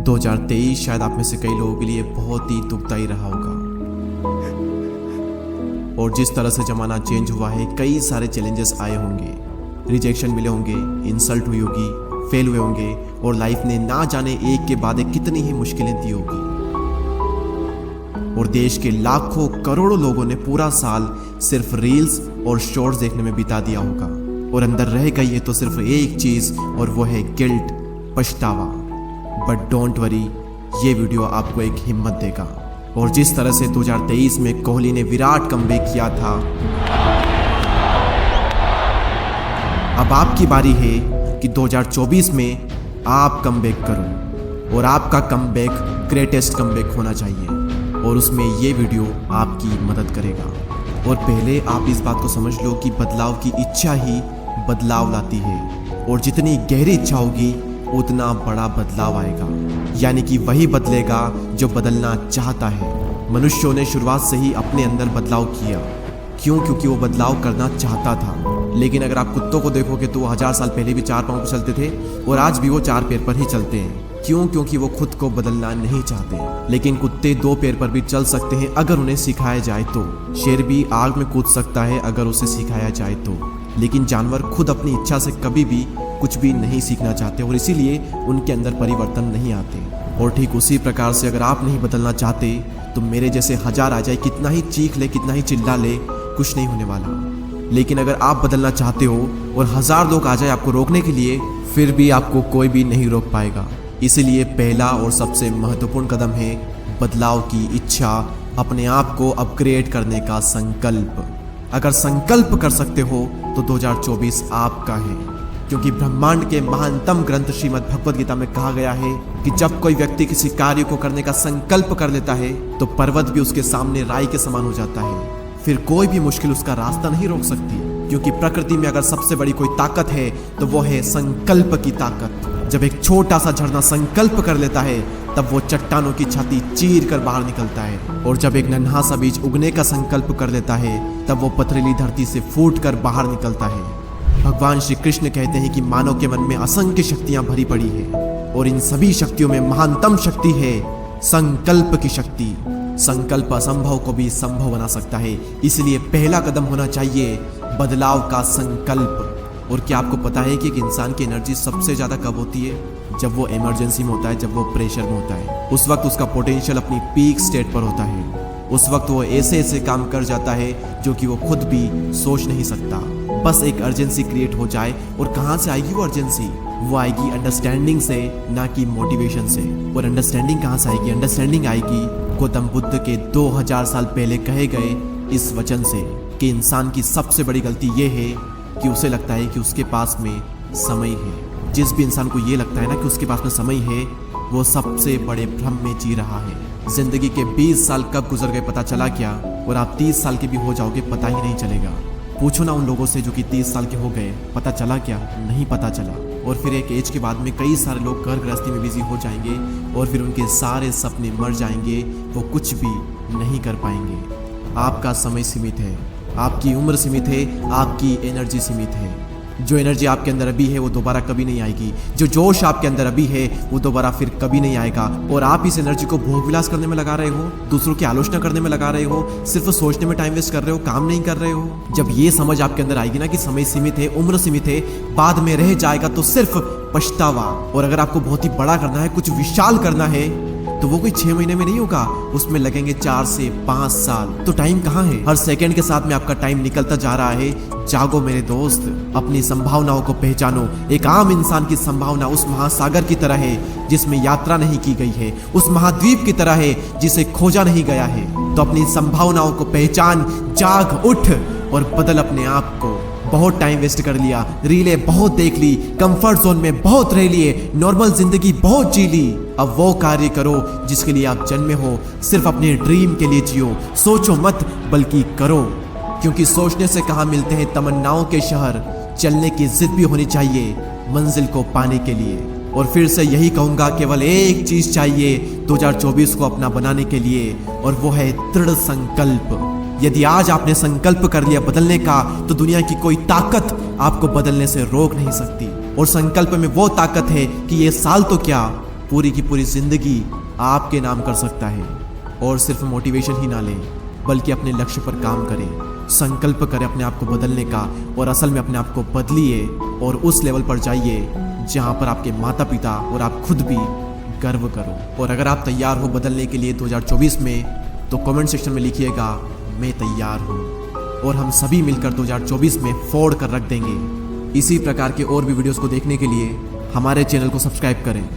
2023 शायद आप में से कई लोगों के लिए बहुत ही दुखदायी रहा होगा। और जिस तरह से ज़माना चेंज हुआ है, कई सारे चैलेंजेस आए होंगे, रिजेक्शन मिले होंगे, इंसल्ट हुई होगी, फेल हुए होंगे और लाइफ ने ना जाने एक के बाद एक कितनी ही मुश्किलें दी होगी। और देश के लाखों करोड़ों लोगों ने पूरा साल सिर्फ रील्स और शॉर्ट्स देखने में बिता दिया होगा और अंदर रह गई है तो सिर्फ एक चीज़, और वो है गिल्ट, पछतावा। बट डोंट वरी, ये वीडियो आपको एक हिम्मत देगा। और जिस तरह से 2023 में कोहली ने विराट कमबैक किया था, अब आपकी बारी है कि 2024 में आप कमबैक करो और आपका कमबैक ग्रेटेस्ट कमबैक होना चाहिए। और उसमें ये वीडियो आपकी मदद करेगा। और पहले आप इस बात को समझ लो कि बदलाव की इच्छा ही बदलाव लाती है, और जितनी गहरी इच्छा होगी उतना बड़ा बदलाव आएगा। यानी कि वही बदलेगा जो बदलना चाहता है। मनुष्यों ने शुरुआत से ही अपने अंदर बदलाव किया। क्यों? क्योंकि वो बदलाव करना चाहता था। लेकिन अगर आप कुत्तों को देखोगे तो वो 1000 साल पहले भी 4 पांव पर चलते थे और आज भी वो 4 पैर पर ही चलते हैं। क्यों? क्योंकि वो खुद को बदलना नहीं चाहते। लेकिन कुत्ते 2 पैर पर भी चल सकते हैं अगर उन्हें सिखाया जाए तो। शेर भी आग में कूद सकता है अगर उसे सिखाया जाए तो। लेकिन जानवर खुद अपनी इच्छा से कभी भी कुछ भी नहीं सीखना चाहते और इसीलिए उनके अंदर परिवर्तन नहीं आते। और ठीक उसी प्रकार से अगर आप नहीं बदलना चाहते तो मेरे जैसे 1000 आ जाए, कितना ही चीख ले, कितना ही चिल्ला ले, कुछ नहीं होने वाला। लेकिन अगर आप बदलना चाहते हो और 1000 लोग आ जाए आपको रोकने के लिए, फिर भी आपको कोई भी नहीं रोक पाएगा। इसीलिए पहला और सबसे महत्वपूर्ण कदम है बदलाव की इच्छा, अपने आप को अपग्रेड करने का संकल्प। अगर संकल्प कर सकते हो तो 2024 आपका है। क्योंकि ब्रह्मांड के महानतम ग्रंथ श्रीमद् भगवद गीता में कहा गया है कि जब कोई व्यक्ति किसी कार्य को करने का संकल्प कर लेता है तो पर्वत भी उसके सामने राई के समान हो जाता है। फिर कोई भी मुश्किल उसका रास्ता नहीं रोक सकती। क्योंकि प्रकृति में अगर सबसे बड़ी कोई ताकत है तो वो है संकल्प की ताकत। जब एक छोटा सा झरना संकल्प कर लेता है तब वो चट्टानों की छाती चीर कर बाहर निकलता है। और जब एक नन्हा सा बीज उगने का संकल्प कर लेता है तब वो पथरीली धरती से फूट कर बाहर निकलता है। भगवान श्री कृष्ण कहते हैं कि मानव के मन में असंख्य शक्तियां भरी पड़ी है और इन सभी शक्तियों में महानतम शक्ति है संकल्प की शक्ति। संकल्प असंभव को भी संभव बना सकता है। इसलिए पहला कदम होना चाहिए बदलाव का संकल्प। और क्या आपको पता है कि एक इंसान की एनर्जी सबसे ज्यादा कब होती है? जब वो इमरजेंसी में होता है, जब वो प्रेशर में होता है। उस वक्त उसका पोटेंशियल अपनी पीक स्टेट पर होता है। उस वक्त वो ऐसे ऐसे काम कर जाता है जो कि वो खुद भी सोच नहीं सकता। बस एक अर्जेंसी क्रिएट हो जाए। और कहाँ से आएगी वो अर्जेंसी? वो आएगी अंडरस्टैंडिंग से, ना कि मोटिवेशन से। और अंडरस्टैंडिंग कहाँ से आएगी? अंडरस्टैंडिंग आएगी गौतम बुद्ध के 2000 साल पहले कहे गए इस वचन से कि इंसान की सबसे बड़ी गलती ये है कि उसे लगता है कि उसके पास में समय है। जिस भी इंसान को ये लगता है ना कि उसके पास में समय है, वो सबसे बड़े भ्रम में जी रहा है। जिंदगी के 20 साल कब गुजर गए पता चला क्या? और आप 30 साल के भी हो जाओगे पता ही नहीं चलेगा। पूछो ना उन लोगों से जो कि 30 साल के हो गए, पता चला क्या? नहीं पता चला। और फिर एक एज के बाद में कई सारे लोग घर गृहस्थी में बिजी हो जाएंगे और फिर उनके सारे सपने मर जाएंगे, वो कुछ भी नहीं कर पाएंगे। आपका समय सीमित है, आपकी उम्र सीमित है, आपकी एनर्जी सीमित है। जो एनर्जी आपके अंदर अभी है वो दोबारा कभी नहीं आएगी। जो जोश आपके अंदर अभी है वो दोबारा फिर कभी नहीं आएगा। और आप इस एनर्जी को भोग विलास करने में लगा रहे हो, दूसरों की आलोचना करने में लगा रहे हो, सिर्फ सोचने में टाइम वेस्ट कर रहे हो, काम नहीं कर रहे हो। जब ये समझ आपके अंदर आएगी ना कि समय सीमित है, उम्र सीमित है, बाद में रह जाएगा तो सिर्फ पछतावा। और अगर आपको बहुत ही बड़ा करना है, कुछ विशाल करना है, तो वो कोई 6 महीने में नहीं होगा, उसमें लगेंगे 4 से 5 साल। तो टाइम कहाँ है? हर सेकंड के साथ में आपका टाइम निकलता जा रहा है। जागो मेरे दोस्त, अपनी संभावनाओं को पहचानो। एक आम इंसान की संभावना उस महासागर की तरह है जिसमें यात्रा नहीं की गई है, उस महाद्वीप की तरह है जिसे खोजा नहीं गया है। तो अपनी संभावनाओं को पहचान, जाग उठ और बदल अपने आप को। बहुत टाइम वेस्ट कर लिया, रीलें बहुत देख ली, कंफर्ट जोन में बहुत रह लिए, नॉर्मल जिंदगी बहुत जी ली। अब वो कार्य करो जिसके लिए आप जन्मे हो। सिर्फ अपने ड्रीम के लिए जियो। सोचो मत बल्कि करो। क्योंकि सोचने से कहाँ मिलते हैं तमन्नाओं के शहर। चलने की जिद भी होनी चाहिए मंजिल को पाने के लिए। और फिर से यही कहूंगा, केवल एक चीज चाहिए 2024 को अपना बनाने के लिए, और वो है दृढ़ संकल्प। यदि आज आपने संकल्प कर लिया बदलने का तो दुनिया की कोई ताकत आपको बदलने से रोक नहीं सकती। और संकल्प में वो ताकत है कि ये साल तो क्या, पूरी की पूरी जिंदगी आपके नाम कर सकता है। और सिर्फ मोटिवेशन ही ना ले, बल्कि अपने लक्ष्य पर काम करें, संकल्प करें अपने आप को बदलने का, और असल में अपने आप को बदलिए और उस लेवल पर जाइए जहां पर आपके माता पिता और आप खुद भी गर्व करो। और अगर आप तैयार हो बदलने के लिए 2024 में, तो कमेंट सेक्शन में लिखिएगा मैं तैयार हूँ, और हम सभी मिलकर 2024 में फोड़ कर रख देंगे। इसी प्रकार के और भी वीडियोस को देखने के लिए हमारे चैनल को सब्सक्राइब करें।